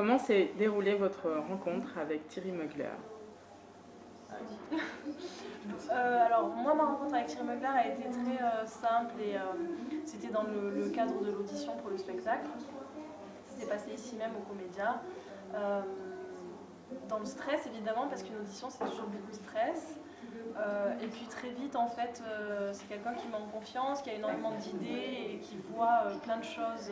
Comment s'est déroulée votre rencontre avec Thierry Mugler? Alors moi ma rencontre avec Thierry Mugler a été très simple et c'était dans le cadre de l'audition pour le spectacle. Ça s'est passé ici même au Comédia. Dans le stress évidemment parce qu'une audition c'est toujours beaucoup de stress. Et puis très vite en fait c'est quelqu'un qui m'a en confiance, qui a énormément d'idées et qui voit plein de choses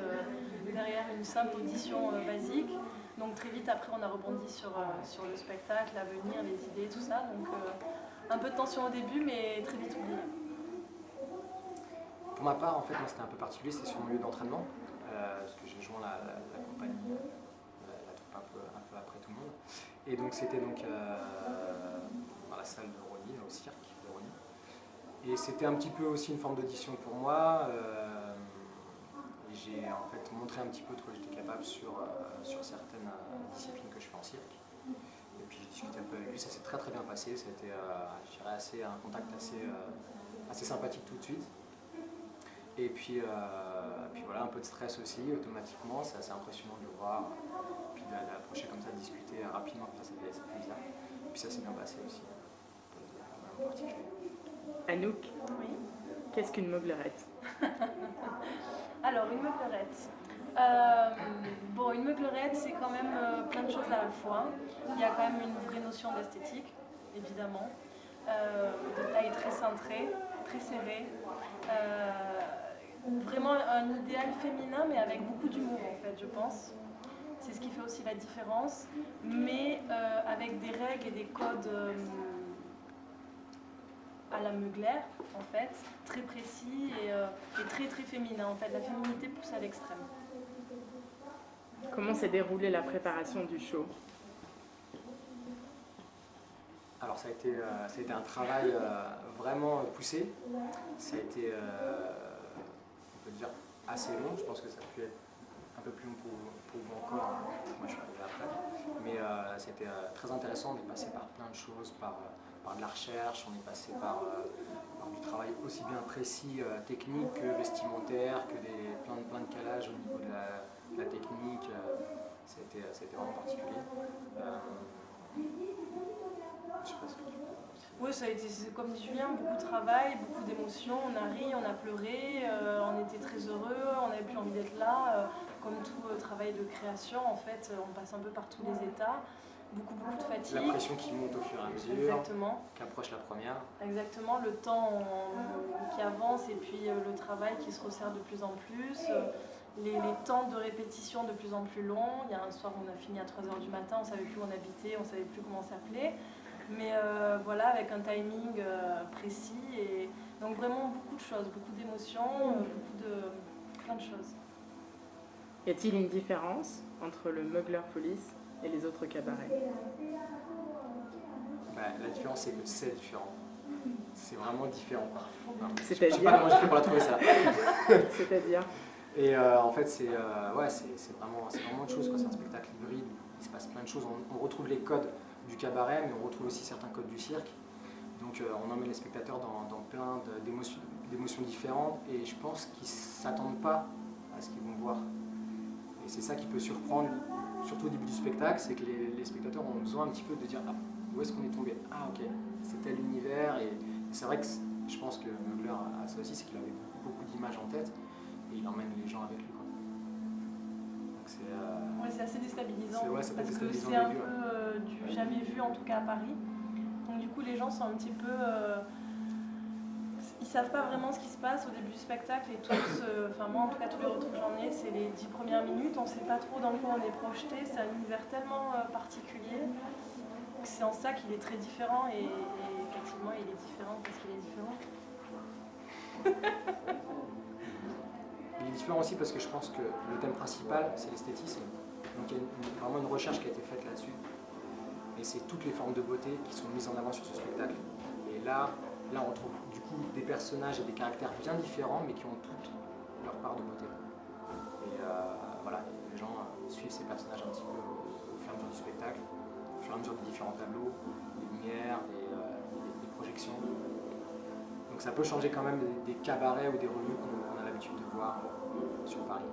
derrière une simple audition basique. Donc très vite après on a rebondi sur le spectacle, l'avenir, les idées, tout ça. Donc un peu de tension au début mais très vite oublié. Pour ma part en fait moi c'était un peu particulier, c'était sur mon lieu d'entraînement parce que j'ai joint la compagnie, la troupe un peu après tout le monde. Et donc c'était donc dans la salle de Rony, au cirque de Rony. Et c'était un petit peu aussi une forme d'audition pour moi. J'ai en fait montré un petit peu de quoi j'étais capable sur certaines disciplines que je fais en cirque. Et puis j'ai discuté un peu avec lui, ça s'est très bien passé, c'était un contact assez sympathique tout de suite. Et puis voilà, un peu de stress aussi, automatiquement, c'est assez impressionnant de le voir, puis d'approcher comme ça, de discuter rapidement, comme ça fait bizarre. Et puis ça s'est bien passé aussi, en particulier. Anouk, Oui. qu'est-ce qu'une meuglerette? Alors, une meuglerette. Bon, une meuglerette, c'est quand même plein de choses à la fois. Il y a quand même une vraie notion d'esthétique, évidemment. De taille très cintrée, très serrée. Vraiment un idéal féminin, mais avec beaucoup d'humour, en fait, je pense. C'est ce qui fait aussi la différence. Mais avec des règles et des codes à la Mugler, en fait, très précis et très féminin. En fait, la féminité pousse à l'extrême. Comment s'est déroulée la préparation du show? Alors ça a été un travail vraiment poussé. Ça a été, on peut dire, assez long. Je pense que ça a pu être un peu plus long pour vous encore. Moi je suis arrivé après. Mais c'était très intéressant. On est passé par plein de choses, par de la recherche, on est passé par du travail aussi bien précis, technique que vestimentaire, que plein de calages au niveau de la technique. Ça a été vraiment particulier. Je sais pas ce que tu peux... Oui, ça a été, comme dit Julien, beaucoup de travail, beaucoup d'émotions. On a ri, on a pleuré, on était très heureux, on n'avait plus envie d'être là. Comme tout travail de création, en fait, on passe un peu par tous les états. Beaucoup de fatigue. La pression qui monte au fur et à mesure, exactement. Qu'approche la première. Exactement, le temps qui avance et puis le travail qui se resserre de plus en plus. Les temps de répétition de plus en plus longs. Il y a un soir où on a fini à 3h du matin, on ne savait plus où on habitait, on ne savait plus comment s'appeler. Mais voilà, avec un timing précis. Et donc vraiment beaucoup de choses, beaucoup d'émotions, plein de choses. Y a-t-il une différence entre le Mugler Police et les autres cabarets? La différence, c'est que c'est différent. C'est vraiment différent. C'est-à-dire? Je sais pas comment j'ai fait pour la trouver ça. C'est-à-dire? Et en fait, c'est vraiment une chose. C'est un spectacle hybride, il se passe plein de choses. On retrouve les codes du cabaret, mais on retrouve aussi certains codes du cirque. Donc on emmène les spectateurs dans plein d'émotions différentes. Et je pense qu'ils ne s'attendent pas à ce qu'ils vont voir. Et c'est ça qui peut surprendre, surtout au début du spectacle, c'est que les spectateurs ont besoin un petit peu de dire ah, où est-ce qu'on est tombé? Ah ok, c'est tel univers. Et c'est vrai que je pense que Mugler a ça aussi, c'est qu'il avait beaucoup d'images en tête et il emmène les gens avec lui. Donc c'est assez déstabilisant c'est parce que déstabilisant c'est un peu du jamais vu en tout cas à Paris. Donc du coup les gens sont un petit peu... ils savent pas vraiment ce qui se passe au début du spectacle et tous, enfin moi en tout cas tous les retours que j'en ai, c'est les 10 premières minutes, on sait pas trop dans quoi on est projeté, c'est un univers tellement particulier que c'est en ça qu'il est très différent et effectivement il est différent parce qu'il est différent. Il est différent aussi parce que je pense que le thème principal c'est l'esthétisme, donc il y a vraiment une recherche qui a été faite là-dessus et c'est toutes les formes de beauté qui sont mises en avant sur ce spectacle. Et là on retrouve du coup des personnages et des caractères bien différents mais qui ont toutes leur part de beauté. Et voilà, les gens suivent ces personnages un petit peu au fur et à mesure du spectacle, au fur et à mesure des différents tableaux, des lumières, des projections. Donc ça peut changer quand même des cabarets ou des revues qu'on a l'habitude de voir sur Paris.